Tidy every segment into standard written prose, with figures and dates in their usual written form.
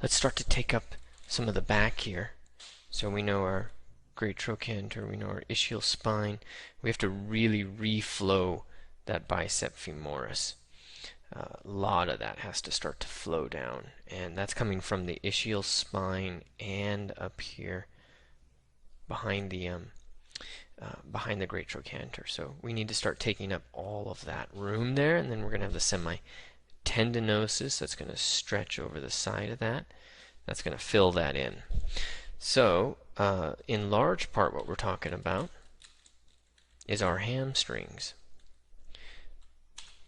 let's start to take up some of the back here. So we know our great trochanter, we know our ischial spine. We have to really reflow that bicep femoris. A lot of that has to start to flow down, and that's coming from the ischial spine and up here behind the great trochanter. So we need to start taking up all of that room there, and then we're going to have the semitendinosus that's going to stretch over the side of that. That's going to fill that in. So in large part what we're talking about is our hamstrings.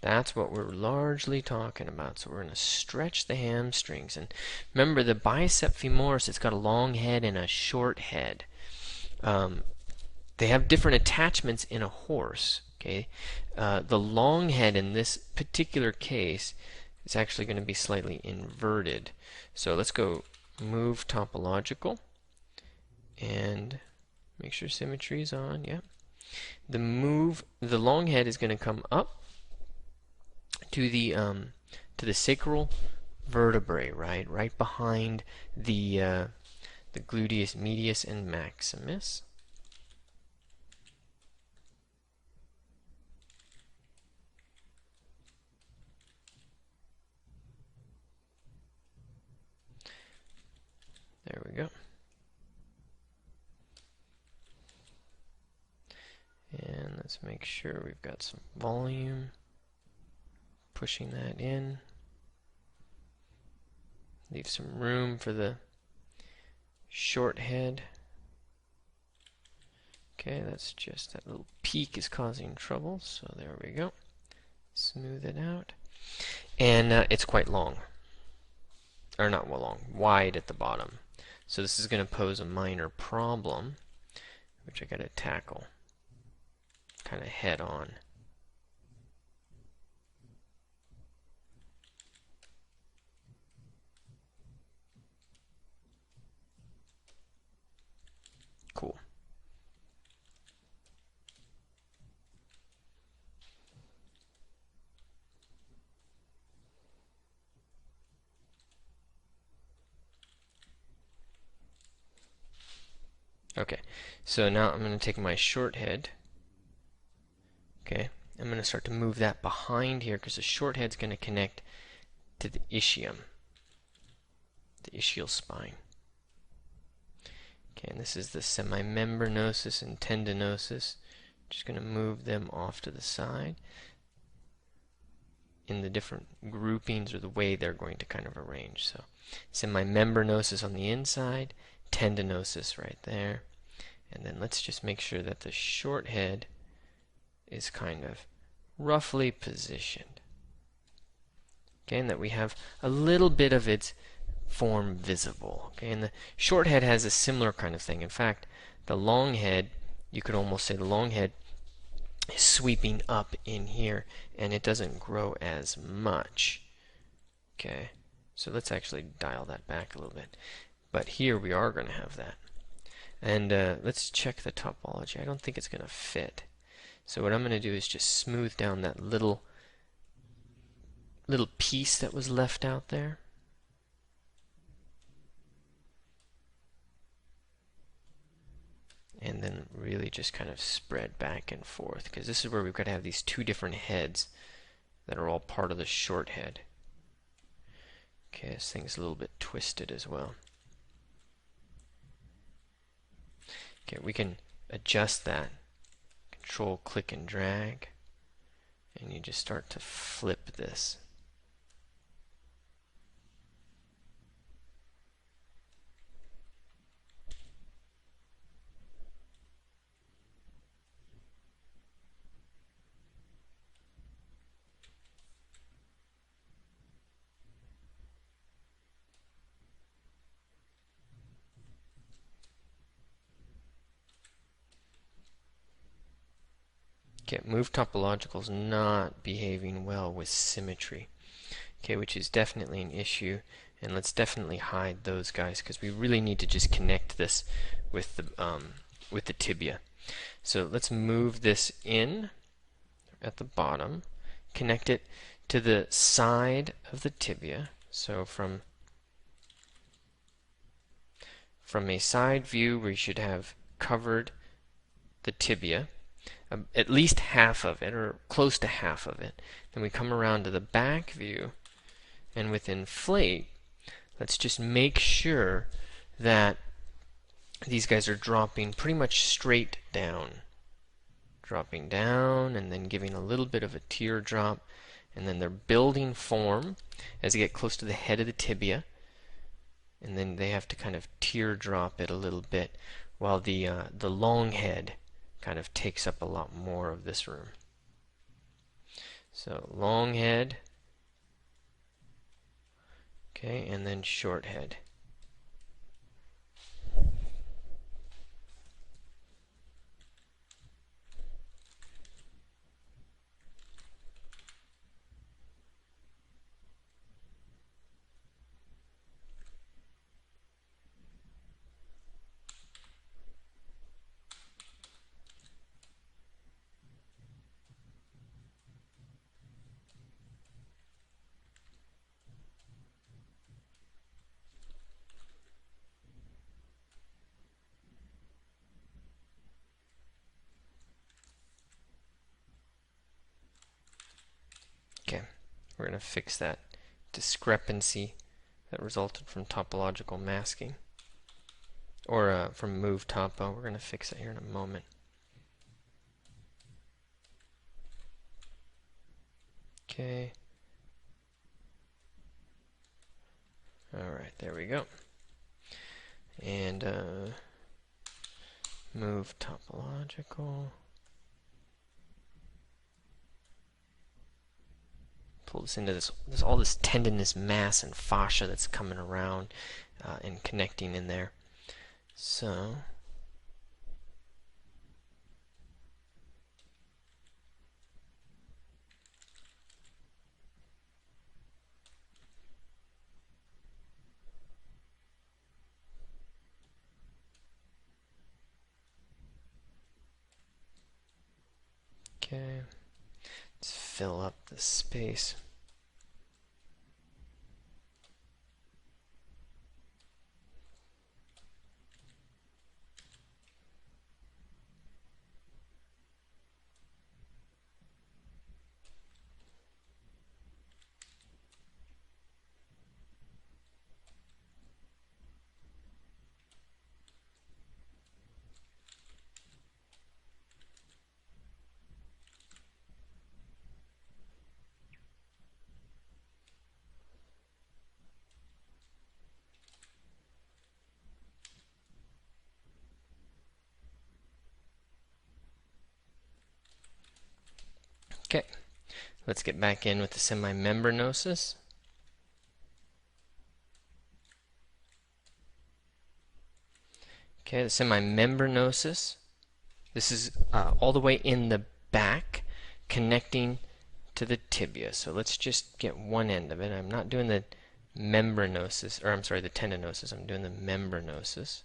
That's what we're largely talking about. So we're going to stretch the hamstrings. And remember, the bicep femoris, it's got a long head and a short head. They have different attachments in a horse. Okay, the long head in this particular case is actually going to be slightly inverted. So let's go move topological and make sure symmetry is on. Yeah, the long head is going to come up to the sacral vertebrae, right behind the gluteus medius and maximus. There we go. And let's make sure we've got some volume. Pushing that in. Leave some room for the short head. Okay, that's just that little peak is causing trouble. So there we go. Smooth it out. And it's quite long. Or not well long, wide at the bottom. So this is going to pose a minor problem, which I got to tackle kind of head on. Cool. Okay, so now I'm going to take my short head. Okay, I'm going to start to move that behind here because the short head's going to connect to the ischium, the ischial spine. Okay, and this is the semimembranosus and tendinosus. Just going to move them off to the side in the different groupings or the way they're going to kind of arrange. So semimembranosus on the inside, tendinosus right there, and then let's just make sure that the short head is kind of roughly positioned. Okay, and that we have a little bit of its form visible. Okay, and the short head has a similar kind of thing. In fact, the long head, you could almost say the long head is sweeping up in here, and it doesn't grow as much. Okay, so let's actually dial that back a little bit. But here we are going to have that. And let's check the topology. I don't think it's going to fit. So what I'm going to do is just smooth down that little piece that was left out there. And then really just kind of spread back and forth, because this is where we've got to have these two different heads that are all part of the short head. Okay, this thing's a little bit twisted as well. Okay, we can adjust that. Control, click, and drag. And you just start to flip this. Okay, move topological is not behaving well with symmetry. Okay, which is definitely an issue, and let's definitely hide those guys because we really need to just connect this with the tibia. So let's move this in at the bottom, connect it to the side of the tibia. So from from a side view, we should have covered the tibia, at least half of it, or close to half of it. Then we come around to the back view, and with inflate, let's just make sure that these guys are dropping pretty much straight down. Dropping down and then giving a little bit of a teardrop, and then they're building form as they get close to the head of the tibia, and then they have to kind of teardrop it a little bit while the long head kind of takes up a lot more of this room. So long head, okay, and then short head. Okay, we're going to fix that discrepancy that resulted from topological masking, or from move topo. We're going to fix it here in a moment. Okay. Alright, there we go. And move topological. Pull this into all this tendinous mass and fascia that's coming around and connecting in there. So okay, let's fill up the space. Okay, let's get back in with the semimembranosus. Okay, the semimembranosus. This is all the way in the back, connecting to the tibia. So let's just get one end of it. I'm not doing the membranosus, or I'm sorry, the tendinosus. I'm doing the membranosus.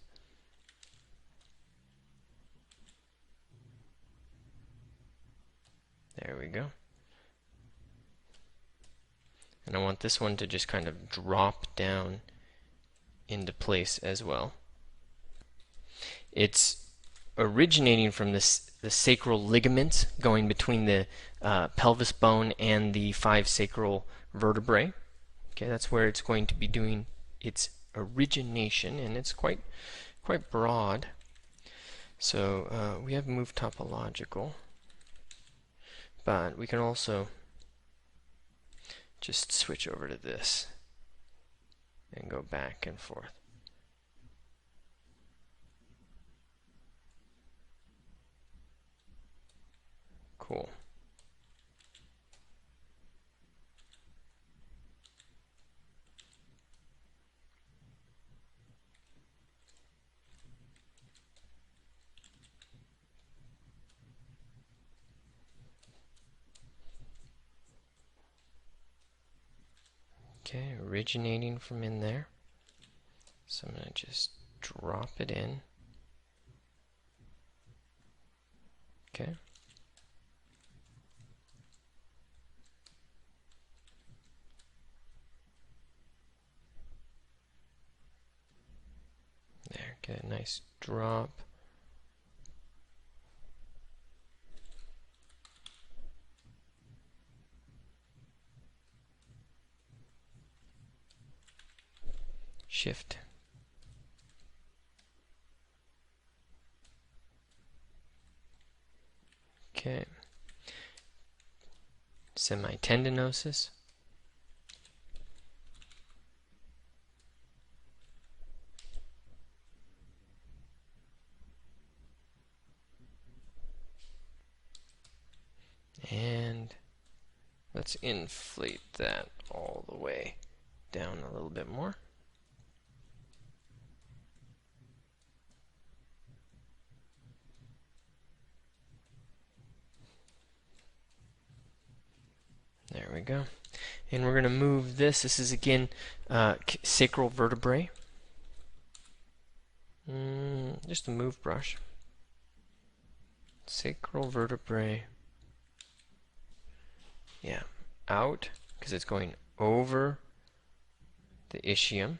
There we go. And I want this one to just kind of drop down into place as well. It's originating from the sacral ligaments going between the pelvis bone and the 5 sacral vertebrae. Okay, that's where it's going to be doing its origination, and it's quite broad. So we have move topological, but we can also just switch over to this and go back and forth. Cool. Okay, originating from in there. So I'm going to just drop it in. Okay. There, Get a nice drop. Shift. Okay. Semitendinosus. And let's inflate that all the way down a little bit more. There we go. And we're going to move this. This is again sacral vertebrae. Just a move brush. Sacral vertebrae. Yeah, out because it's going over the ischium.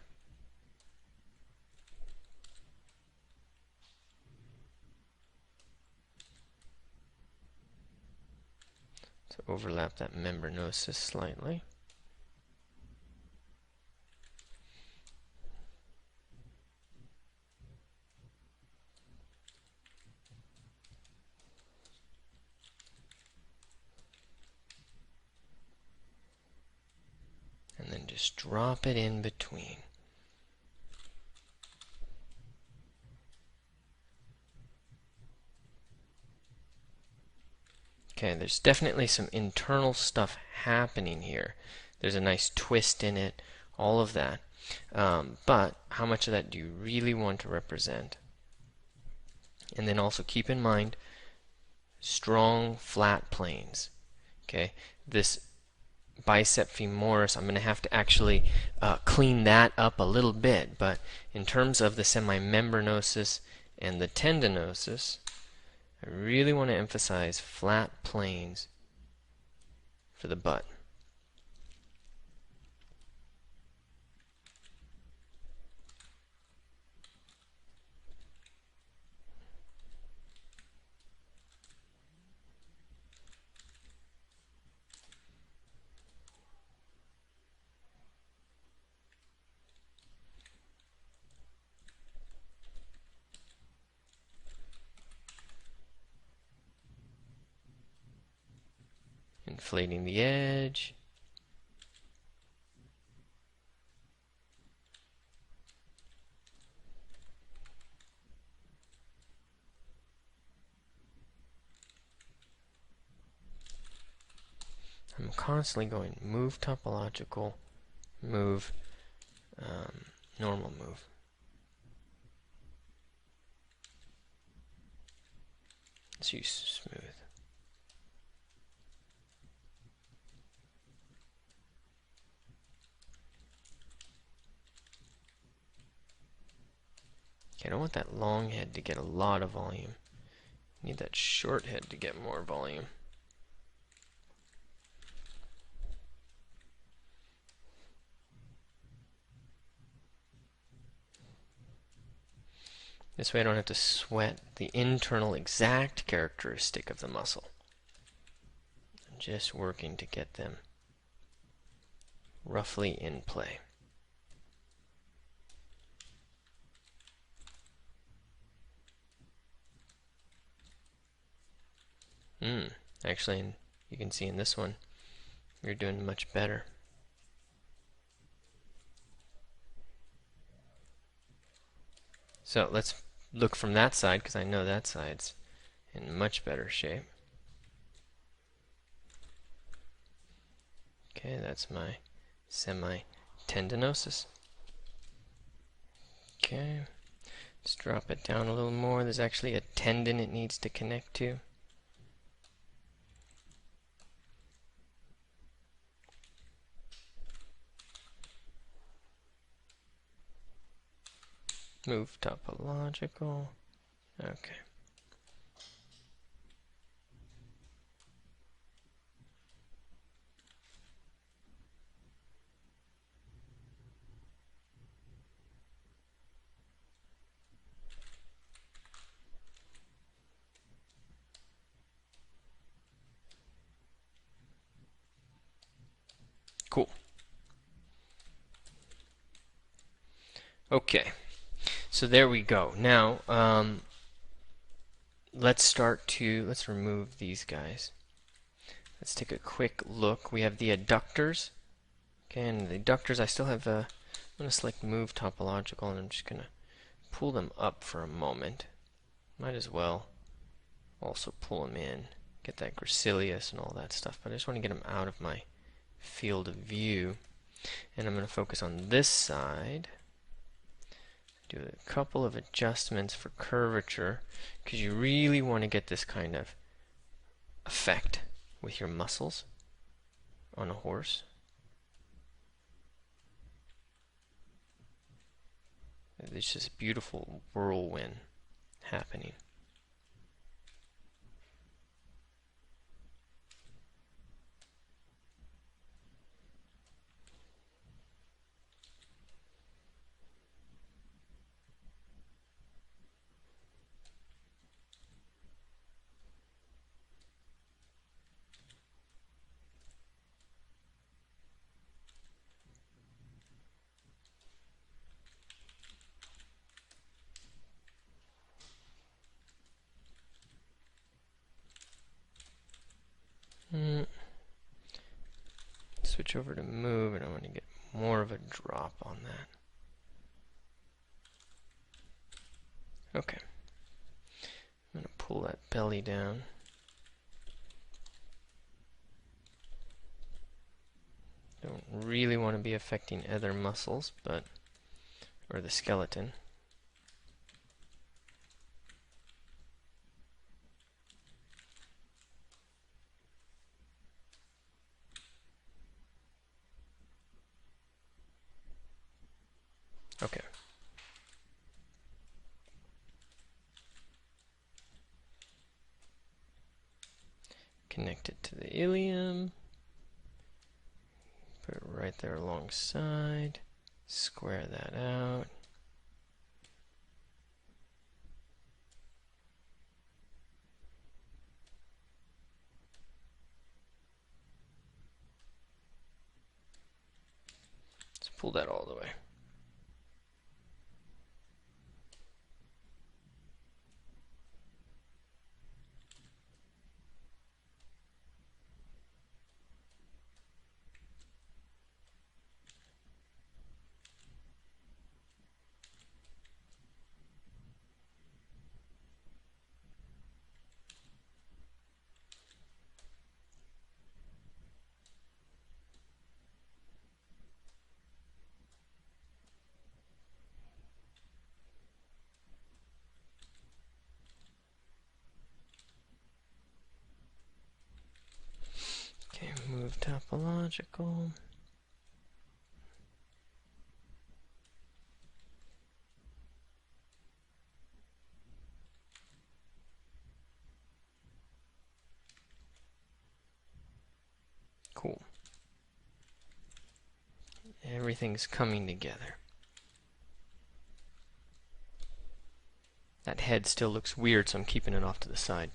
To overlap that membranosus slightly. And then just drop it in between. Okay, there's definitely some internal stuff happening here. There's a nice twist in it, all of that. But how much of that do you really want to represent? And then also keep in mind strong flat planes. Okay, this bicep femoris, I'm going to have to actually clean that up a little bit, but in terms of the semimembranosus and the tendinosus, I really want to emphasize flat planes for the butt. Inflating the edge. I'm constantly going move topological, move normal move. Let's use smooth. Okay, I don't want that long head to get a lot of volume. I need that short head to get more volume. This way I don't have to sweat the internal exact characteristic of the muscle. I'm just working to get them roughly in play. Actually, you can see in this one, you're doing much better. So let's look from that side, because I know that side's in much better shape. Okay, that's my semitendinosus. Okay, let's drop it down a little more. There's actually a tendon it needs to connect to. Move topological. Okay. Cool. Okay, so there we go. Now, let's remove these guys. Let's take a quick look. We have the adductors. Okay, and the adductors, I still have I'm going to select Move Topological, and I'm just going to pull them up for a moment. Might as well also pull them in, get that Gracilius and all that stuff, but I just want to get them out of my field of view. And I'm going to focus on this side. Do a couple of adjustments for curvature, because you really want to get this kind of effect with your muscles on a horse. There's this beautiful whirlwind happening. Switch over to move, and I want to get more of a drop on that. Okay. I'm going to pull that belly down. Don't really want to be affecting other muscles, or the skeleton. Okay. Connect it to the ilium. Put it right there alongside. Square that out. Let's pull that all the way. Okay, move topological. Cool. Everything's coming together. That head still looks weird, so I'm keeping it off to the side.